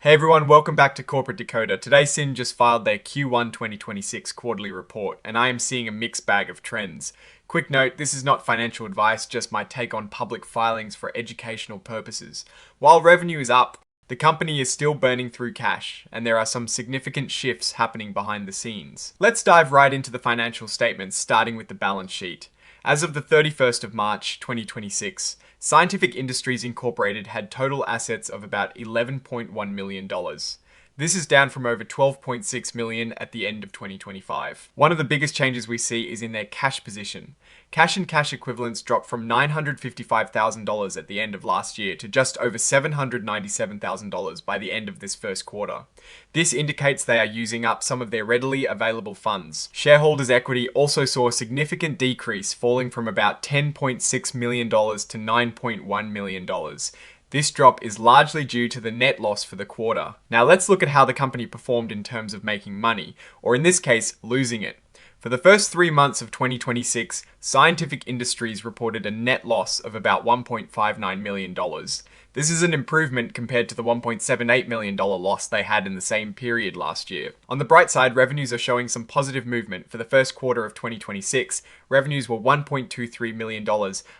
Hey everyone, welcome back to Corporate Decoder. Today SCIND just filed their Q1 2026 quarterly report, and I am seeing a mixed bag of trends. Quick note, this is not financial advice, just my take on public filings for educational purposes. While revenue is up, the company is still burning through cash, and there are some significant shifts happening behind the scenes. Let's dive right into the financial statements, starting with the balance sheet. As of the 31st of March 2026, Scientific Industries Incorporated had total assets of about $11.1 million. This is down from over $12.6 million at the end of 2025. One of the biggest changes we see is in their cash position. Cash and cash equivalents dropped from $955,000 at the end of last year to just over $797,000 by the end of this first quarter. This indicates they are using up some of their readily available funds. Shareholders' equity also saw a significant decrease, falling from about $10.6 million to $9.1 million. This drop is largely due to the net loss for the quarter. Now let's look at how the company performed in terms of making money, or in this case, losing it. For the first 3 months of 2026, Scientific Industries reported a net loss of about $1.59 million. This is an improvement compared to the $1.78 million loss they had in the same period last year. On the bright side, revenues are showing some positive movement. For the first quarter of 2026, revenues were $1.23 million,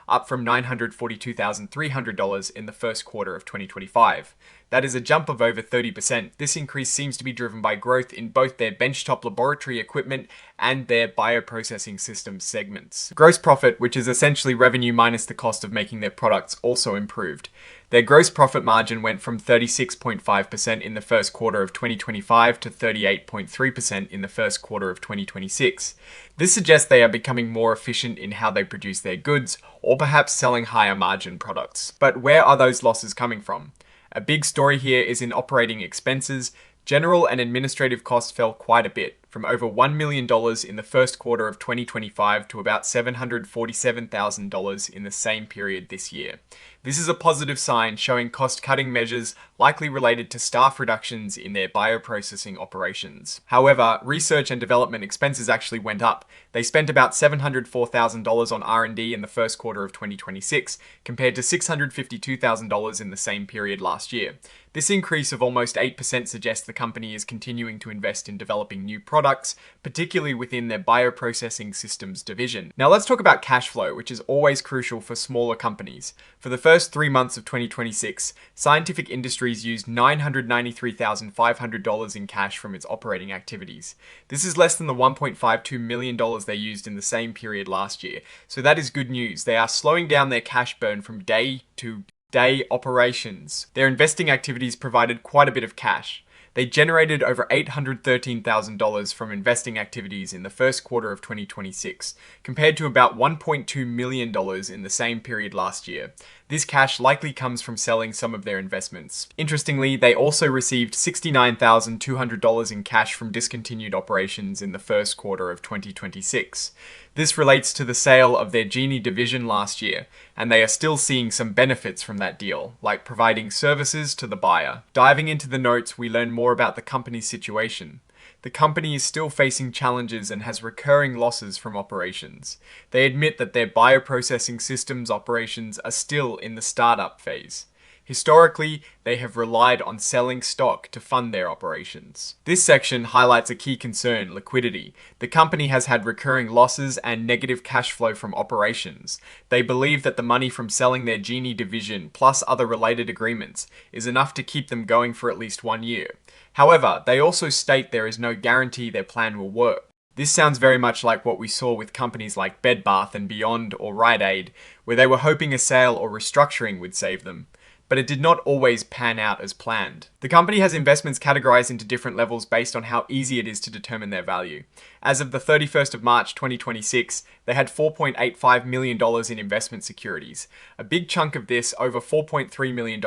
up from $942,300 in the first quarter of 2025. That is a jump of over 30%. This increase seems to be driven by growth in both their Benchtop laboratory equipment and their bioprocessing systems segments. Gross profit, which is essentially revenue minus the cost of making their products, also improved. Their gross profit margin went from 36.5% in the first quarter of 2025 to 38.3% in the first quarter of 2026. This suggests they are becoming more efficient in how they produce their goods, or perhaps selling higher margin products. But where are those losses coming from? A big story here is in operating expenses. General and administrative costs fell quite a bit, from over $1 million in the first quarter of 2025 to about $747,000 in the same period this year. This is a positive sign, showing cost-cutting measures likely related to staff reductions in their bioprocessing operations. However, research and development expenses actually went up. They spent about $704,000 on R&D in the first quarter of 2026, compared to $652,000 in the same period last year. This increase of almost 8% suggests the company is continuing to invest in developing new products, particularly within their bioprocessing systems division. Now let's talk about cash flow, which is always crucial for smaller companies. For the first 3 months of 2026, Scientific Industries used $993,500 in cash from its operating activities. This is less than the $1.52 million they used in the same period last year, so that is good news. They are slowing down their cash burn from day to day operations. Their investing activities provided quite a bit of cash. They generated over $813,000 from investing activities in the first quarter of 2026, compared to about $1.2 million in the same period last year. This cash likely comes from selling some of their investments. Interestingly, they also received $69,200 in cash from discontinued operations in the first quarter of 2026. This relates to the sale of their Genie division last year, and they are still seeing some benefits from that deal, like providing services to the buyer. Diving into the notes, we learn more about the company's situation. The company is still facing challenges and has recurring losses from operations. They admit that their bioprocessing systems operations are still in the startup phase. Historically, they have relied on selling stock to fund their operations. This section highlights a key concern: liquidity. The company has had recurring losses and negative cash flow from operations. They believe that the money from selling their Genie division, plus other related agreements, is enough to keep them going for at least 1 year. However, they also state there is no guarantee their plan will work. This sounds very much like what we saw with companies like Bed Bath & Beyond or Rite Aid, where they were hoping a sale or restructuring would save them. But it did not always pan out as planned. The company has investments categorized into different levels based on how easy it is to determine their value. As of the 31st of March 2026, they had $4.85 million in investment securities. A big chunk of this, over $4.3 million,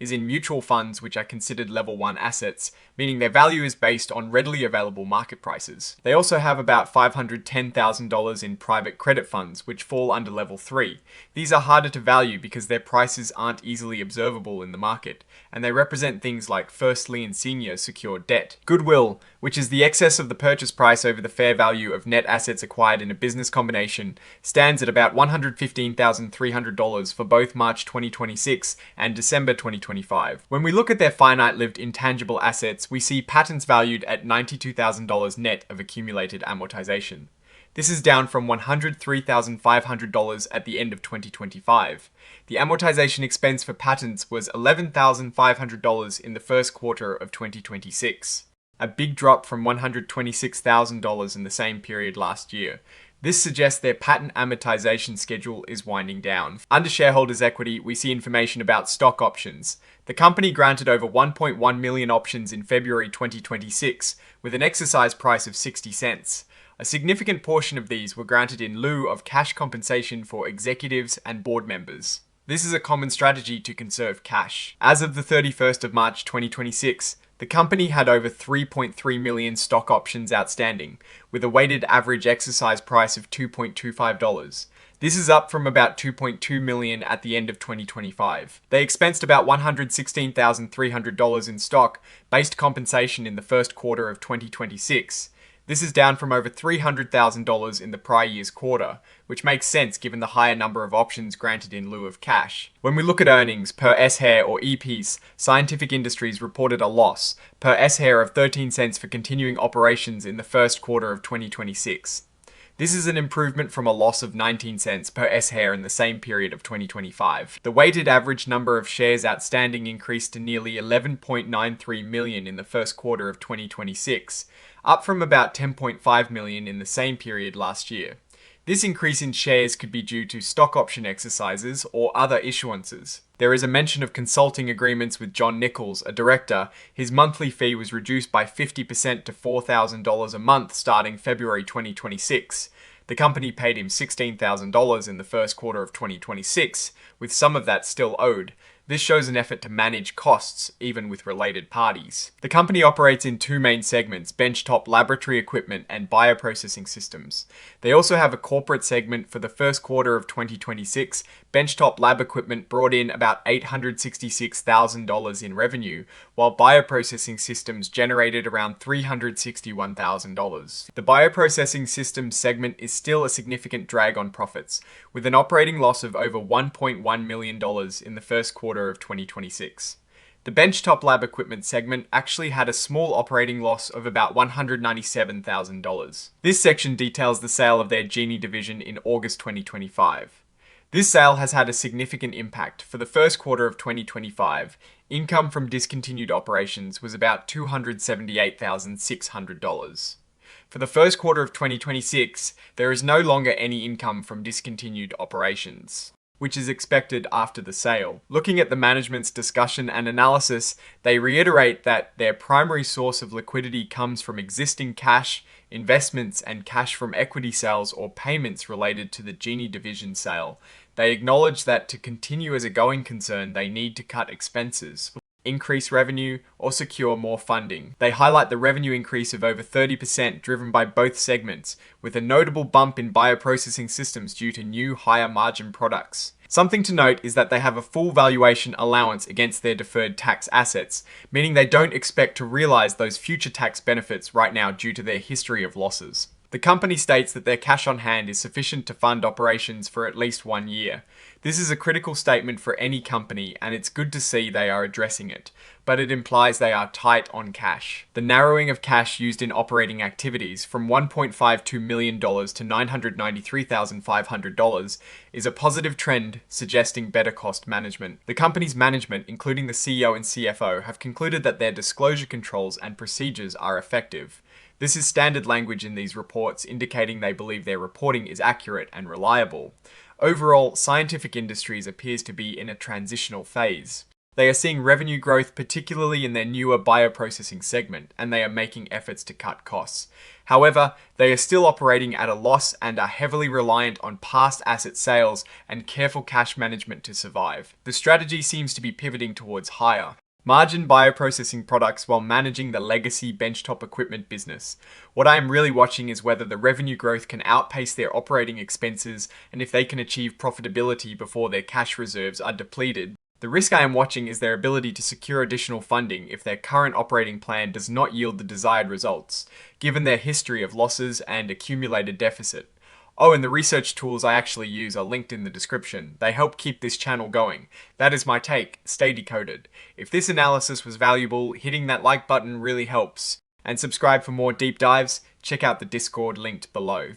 is in mutual funds, which are considered level 1 assets, meaning their value is based on readily available market prices. They also have about $510,000 in private credit funds, which fall under level 3. These are harder to value because their prices aren't easily observable in the market, and they represent things like like first lien senior secured debt. Goodwill, which is the excess of the purchase price over the fair value of net assets acquired in a business combination, stands at about $115,300 for both March 2026 and December 2025. When we look at their finite-lived intangible assets, we see patents valued at $92,000 net of accumulated amortization. This is down from $103,500 at the end of 2025. The amortization expense for patents was $11,500 in the first quarter of 2026, a big drop from $126,000 in the same period last year. This suggests their patent amortization schedule is winding down. Under shareholders' equity, we see information about stock options. The company granted over 1.1 million options in February 2026, with an exercise price of 60 cents. A significant portion of these were granted in lieu of cash compensation for executives and board members. This is a common strategy to conserve cash. As of the 31st of March 2026, the company had over 3.3 million stock options outstanding, with a weighted average exercise price of $2.25. This is up from about 2.2 million at the end of 2025. They expensed about $116,300 in stock-based compensation in the first quarter of 2026. This is down from over $300,000 in the prior year's quarter, which makes sense given the higher number of options granted in lieu of cash. When we look at earnings per S-Hair or E-piece, Scientific Industries reported a loss per S-Hair of 13 cents for continuing operations in the first quarter of 2026. This is an improvement from a loss of 19 cents per S-Hair in the same period of 2025. The weighted average number of shares outstanding increased to nearly 11.93 million in the first quarter of 2026, up from about 10.5 million in the same period last year. This increase in shares could be due to stock option exercises or other issuances. There is a mention of consulting agreements with John Nichols, a director. His monthly fee was reduced by 50% to $4,000 a month starting February 2026. The company paid him $16,000 in the first quarter of 2026, with some of that still owed. This shows an effort to manage costs, even with related parties. The company operates in two main segments, Benchtop laboratory equipment and bioprocessing systems. They also have a corporate segment. For the first quarter of 2026. Benchtop lab equipment brought in about $866,000 in revenue, while bioprocessing systems generated around $361,000. The bioprocessing systems segment is still a significant drag on profits, with an operating loss of over $1.1 million in the first quarter of 2026. The Benchtop lab equipment segment actually had a small operating loss of about $197,000. This section details the sale of their Genie division in August 2025. This sale has had a significant impact. For the first quarter of 2025, income from discontinued operations was about $278,600. For the first quarter of 2026, there is no longer any income from discontinued operations, which is expected after the sale. Looking at the management's discussion and analysis, they reiterate that their primary source of liquidity comes from existing cash, investments, and cash from equity sales or payments related to the Genie division sale. They acknowledge that to continue as a going concern, they need to cut expenses, increase revenue, or secure more funding. They highlight the revenue increase of over 30% driven by both segments, with a notable bump in bioprocessing systems due to new higher margin products. Something to note is that they have a full valuation allowance against their deferred tax assets, meaning they don't expect to realize those future tax benefits right now due to their history of losses. The company states that their cash on hand is sufficient to fund operations for at least 1 year. This is a critical statement for any company, and it's good to see they are addressing it, but it implies they are tight on cash. The narrowing of cash used in operating activities from $1.52 million to $993,500 is a positive trend suggesting better cost management. The company's management, including the CEO and CFO, have concluded that their disclosure controls and procedures are effective. This is standard language in these reports, indicating they believe their reporting is accurate and reliable. Overall, Scientific Industries appears to be in a transitional phase. They are seeing revenue growth, particularly in their newer bioprocessing segment, and they are making efforts to cut costs. However, they are still operating at a loss and are heavily reliant on past asset sales and careful cash management to survive. The strategy seems to be pivoting towards higher margin bioprocessing products while managing the legacy benchtop equipment business. What I am really watching is whether the revenue growth can outpace their operating expenses and if they can achieve profitability before their cash reserves are depleted. The risk I am watching is their ability to secure additional funding if their current operating plan does not yield the desired results, given their history of losses and accumulated deficit. Oh, and the research tools I actually use are linked in the description. They help keep this channel going. That is my take. Stay decoded. If this analysis was valuable, hitting that like button really helps. And subscribe for more deep dives. Check out the Discord linked below.